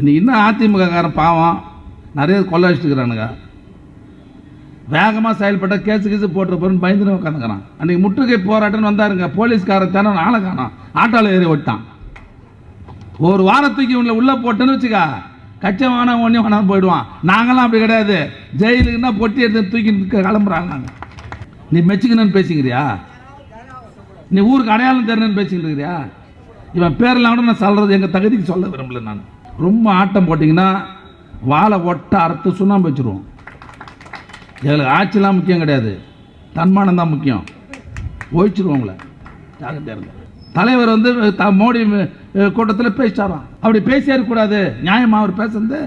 இன்னைக்கு இன்னும் அதிமுககாரன் பாவம் நிறைய கொள்ள அடிச்சுக்கிறானுங்க. வேகமாக செயல்பட்ட கேஸு போட்டுருப்போன்னு பயந்துன்னு உட்காந்துக்கிறான். அன்றைக்கி முற்றுகை போராட்டம்னு வந்தாருங்க, போலீஸ்காரன் தானே ஆளை காணோம், ஆட்டோவில் ஏறி விட்டான். ஒரு வாரத்துக்கு இவங்களை உள்ளே போட்டேன்னு வச்சுக்கா, கச்சை வேணா ஒன்றே வேணாலும் போயிடுவான். நாங்களாம் அப்படி கிடையாது, ஜெயிலுக்குன்னா பொட்டி எடுத்து தூக்கி கிளம்புறாங்க. நாங்கள் நீ மெச்சுக்கணும்னு பேசிக்கிறியா? நீ ஊருக்கு அடையாளம் தெரியணும்னு பேசிக்கிட்டு இருக்கிறியா? இவன் பேரெல்லாம் கூட நான் சொல்கிறது எங்கள் தகுதிக்கு சொல்ல விரும்பல. நான் ரொம்ப ஆட்டம் போட்டிங்கன்னா வாழை ஒட்ட அறுத்து சுண்ணாம்பு வச்சுருவோம். எங்களுக்கு ஆட்சிலாம் முக்கியம் கிடையாது, தன்மானம் தான் முக்கியம். ஒழிச்சிருவோங்கள. தலைவர் வந்து மோடி கூட்டத்தில் பேசிட்டாராம். அப்படி பேசியிருக்கூடாது, நியாயமா அவர் பேசுறது?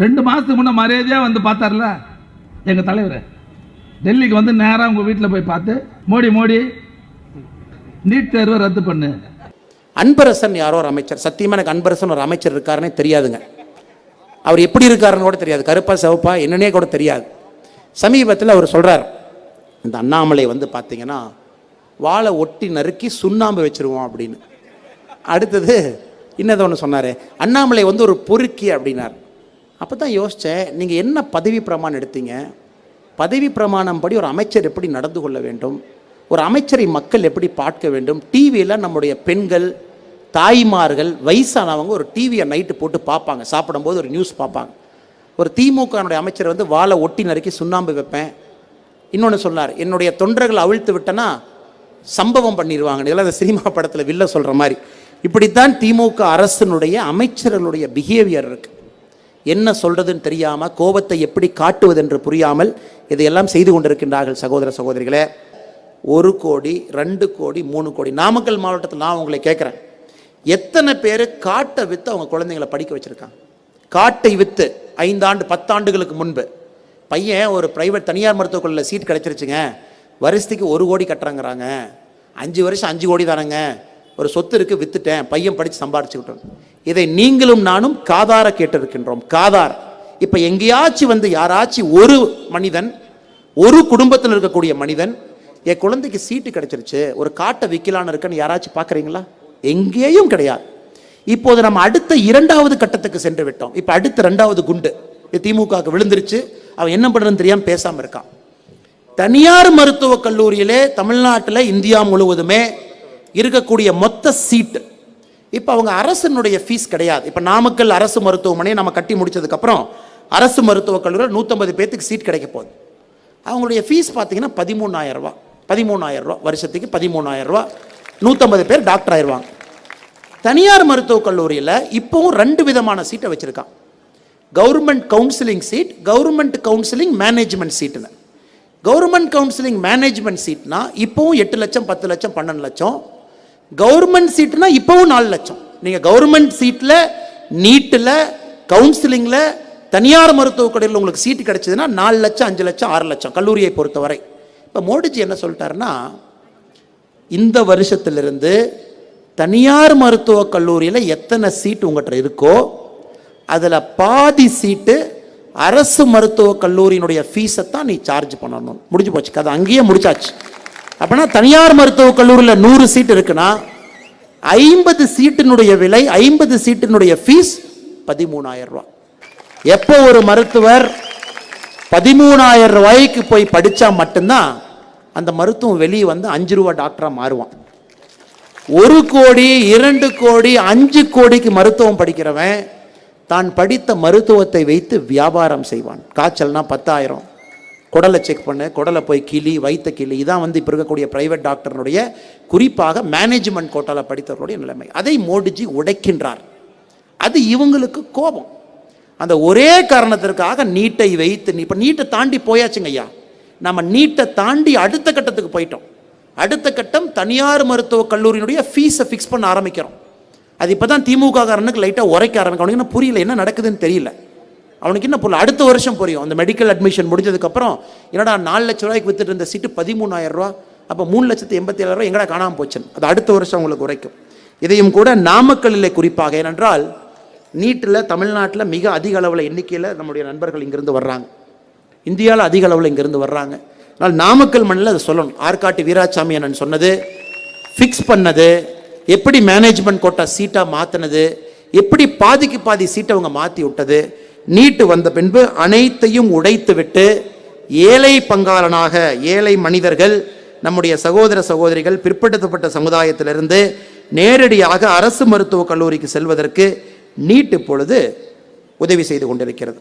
2 மாதத்துக்கு முன்னே மரியாதையாக வந்து பார்த்தார்ல எங்கள் தலைவர். டெல்லிக்கு வந்து நேராக உங்கள் வீட்டில் போய் பார்த்து மோடி நீட் தேர்வை ரத்து பண்ணு. அன்பரசன் யாரோ ஒரு அமைச்சர், சத்தியமாக எனக்கு அன்பரசன் ஒரு அமைச்சர் இருக்காருன்னே தெரியாதுங்க. அவர் எப்படி இருக்காருன்னு கூட தெரியாது, கருப்பா சிவப்பா என்னன்னே கூட தெரியாது. சமீபத்தில் அவர் சொல்கிறார், இந்த அண்ணாமலை வந்து பார்த்தீங்கன்னா வாழை ஒட்டி நறுக்கி சுண்ணாம்பு வச்சுருவோம் அப்படின்னு. அடுத்தது இன்னது ஒன்று சொன்னார், அண்ணாமலை வந்து ஒரு பொறுக்கி அப்படின்னார். அப்போ தான் யோசித்தேன், நீங்கள் என்ன பதவி பிரமாணம் எடுத்தீங்க? பதவி பிரமாணம் படி ஒரு அமைச்சர் எப்படி நடந்து கொள்ள வேண்டும், ஒரு அமைச்சரை மக்கள் எப்படி பார்க்க வேண்டும்? டிவியில் நம்முடைய பெண்கள், தாய்மார்கள், வயசானவங்க ஒரு டிவியை நைட்டு போட்டு பார்ப்பாங்க, சாப்பிடும்போது ஒரு நியூஸ் பார்ப்பாங்க. ஒரு திமுகனுடைய அமைச்சர் வந்து வாழை ஒட்டி நறுக்கி சுண்ணாம்பு வைப்பேன். இன்னொன்று சொன்னார், என்னுடைய தொண்டர்கள் அவிழ்த்து விட்டனா சம்பவம் பண்ணிடுவாங்க. இதெல்லாம் அந்த சினிமா படத்தில் வில்ல சொல்கிற மாதிரி. இப்படித்தான் திமுக அரசினுடைய அமைச்சர்களுடைய பிஹேவியர் இருக்கு. என்ன சொல்றதுன்னு தெரியாமல், கோபத்தை எப்படி காட்டுவது என்று புரியாமல் இதையெல்லாம் செய்து கொண்டிருக்கின்றார்கள். சகோதர சகோதரிகளே, 1 கோடி 2 கோடி 3 கோடி நாமக்கல் மாவட்டத்தில் நான் உங்களை கேட்குறேன், எத்தனை பேர் காட்டை விற்று அவங்க குழந்தைங்களை படிக்க வச்சுருக்காங்க? காட்டை விற்று 5 ஆண்டு 10 ஆண்டுகளுக்கு முன்பு பையன் ஒரு பிரைவேட் தனியார் மருத்துவக் கல்லூரியில் சீட் கிடச்சிருச்சுங்க, வருஷத்துக்கு 1 கோடி கட்டுறாங்கிறாங்க. 5 வருஷம் 5 கோடி தானங்க, ஒரு சொத்து இருக்குது விற்றுட்டேன், பையன் படித்து சம்பாரிச்சுக்கிட்டோம். இதை நீங்களும் நானும் காதார கேட்டிருக்கின்றோம். காதார். இப்போ எங்கேயாச்சும் வந்து யாராச்சும் ஒரு மனிதன், ஒரு குடும்பத்தில் இருக்கக்கூடிய மனிதன், என் குழந்தைக்கு சீட்டு கிடைச்சிருச்சு ஒரு காட்டை விற்கலான்னு இருக்குன்னு யாராச்சும் பார்க்குறீங்களா? எங்கேயும் கிடையாது. இப்போது நம்ம அடுத்த 2வது கட்டத்துக்கு சென்று விட்டோம். இப்போ அடுத்த 2வது குண்டு திமுகவுக்கு விழுந்துருச்சு. அவன் என்ன பண்ணுறதுன்னு தெரியாமல் பேசாமல் இருக்கான். தனியார் மருத்துவக் கல்லூரியிலே தமிழ்நாட்டில் இந்தியா முழுவதுமே இருக்கக்கூடிய மொத்த சீட்டு, இப்போ அவங்க அரசனுடைய ஃபீஸ் கிடையாது. இப்போ நாமக்கல் அரசு மருத்துவமனையை நம்ம கட்டி முடிச்சதுக்கப்புறம் அரசு மருத்துவக் கல்லூரியில் 150 பேர்த்துக்கு சீட் கிடைக்க போகுது. அவங்களுடைய ஃபீஸ் பார்த்தீங்கன்னா 13,000 ரூபா. 13,000 ரூபா வருஷத்துக்கு, 13,000 ரூபா, 150 பேர் டாக்டர் ஆயிடுவாங்க. தனியார் மருத்துவக் கல்லூரியில் இப்போவும் 2 விதமான சீட்டை வச்சுருக்கான். Government counselling seat, government counselling management சீட்டுன்னு. கவர்மெண்ட் கவுன்சிலிங் மேனேஜ்மெண்ட் சீட்னா இப்போவும் 8 லட்சம் 10 லட்சம் 12 லட்சம். கவர்மெண்ட் சீட்னா இப்போவும் 4 லட்சம். நீங்கள் கவர்மெண்ட் சீட்டில், நீட்டில், கவுன்சிலிங்கில், தனியார் மருத்துவக் கல்லூரியில் உங்களுக்கு சீட்டு கிடைச்சதுன்னா 4 லட்சம் 5 லட்சம் 6 லட்சம் கல்லூரியை பொறுத்தவரை. இப்போ மோடிஜி என்ன சொல்லிட்டாருன்னா, இந்த வருஷத்திலிருந்து தனியார் மருத்துவக் கல்லூரியில் எத்தனை சீட்டு உங்கள்கிட்ட இருக்கோ அதில் பாதி சீட்டு அரசு மருத்துவக் கல்லூரியினுடைய ஃபீஸை தான் நீ சார்ஜ் பண்ணணும். முடிஞ்சு போச்சு கதை, அங்கேயே முடிச்சாச்சு. அப்படின்னா தனியார் மருத்துவக் கல்லூரியில் 100 சீட் இருக்குன்னா 50 சீட்டினுடைய விலை, 50 சீட்டினுடைய ஃபீஸ் 13,000 ரூபா. எப்போ ஒரு மருத்துவர் 13,000 ரூபாய்க்கு போய் படித்தா மட்டும்தான் அந்த மருத்துவம் வெளியே வந்து 5 ரூபா டாக்டராக மாறுவான். 1 கோடி 2 கோடி 5 கோடிக்கு மருத்துவம் படிக்கிறவன் தான் படித்த மருத்துவத்தை வைத்து வியாபாரம் செய்வான். காய்ச்சல்னா 10,000, குடலை செக் பண்ணு, குடலை போய் கிளி, வைத்த கிளி. இதான் வந்து இப்போ இருக்கக்கூடிய பிரைவேட் டாக்டர்னுடைய, குறிப்பாக மேனேஜ்மெண்ட் கோட்டாவில் படித்தவர்களுடைய நிலைமை. அதை மோடிஜி உடைக்கின்றார். அது இவங்களுக்கு கோபம். அந்த ஒரே காரணத்திற்காக நீட்டை வைத்து, இப்போ நீட்டை தாண்டி போயாச்சுங்க ஐயா. நம்ம நீட்டை தாண்டி அடுத்த கட்டத்துக்கு போயிட்டோம். அடுத்த கட்டம் தனியார் மருத்துவக் கல்லூரியினுடைய ஃபீஸை ஃபிக்ஸ் பண்ண ஆரம்பிக்கிறோம். அது இப்போ தான் திமுக காரனுக்கு லைட்டாக உரைக்க ஆரம்பிக்கும். அவனுக்கு என்ன புரியல, என்ன நடக்குதுன்னு தெரியல. அவனுக்கு என்ன புரியல, அடுத்த வருஷம் புரியும். அந்த மெடிக்கல் அட்மிஷன் முடிஞ்சதுக்கப்புறம் என்னடா 4 லட்ச ரூபாய்க்கு வித்துட்டு இருந்த சீட்டு 13,000 ரூபா, அப்போ 3,87,000 ரூபா எங்கடா காணாமல் போச்சுன்னு அது அடுத்த வருஷம் உங்களுக்கு உரைக்கும். இதையும் கூட நாமக்கல்லில் குறிப்பாக, ஏனென்றால் நீட்டில் தமிழ்நாட்டில் மிக அதிக அளவில் எண்ணிக்கையில் நம்முடைய நண்பர்கள் இங்கிருந்து வர்றாங்க, இந்தியாவில் அதிக அளவில் இங்கிருந்து வர்றாங்க. ஆனால் நாமக்கல் மண்ணில் அதை சொல்லணும். ஆற்காட்டு வீராசாமி அண்ணன் சொன்னது, ஃபிக்ஸ் பண்ணது, எப்படி மேனேஜ்மெண்ட் கோட்டா சீட்டாக மாற்றினது, எப்படி பாதிக்கு பாதி சீட்டை அவங்க மாற்றி விட்டது. நீட்டு வந்த பின்பு அனைத்தையும் உடைத்து விட்டு ஏழை பங்காளனாக ஏழை மனிதர்கள், நம்முடைய சகோதர சகோதரிகள், பிற்படுத்தப்பட்ட சமுதாயத்திலிருந்து நேரடியாக அரசு மருத்துவக் கல்லூரிக்கு செல்வதற்கு நீட் இப்பொழுது உதவி செய்து கொண்டிருக்கிறது.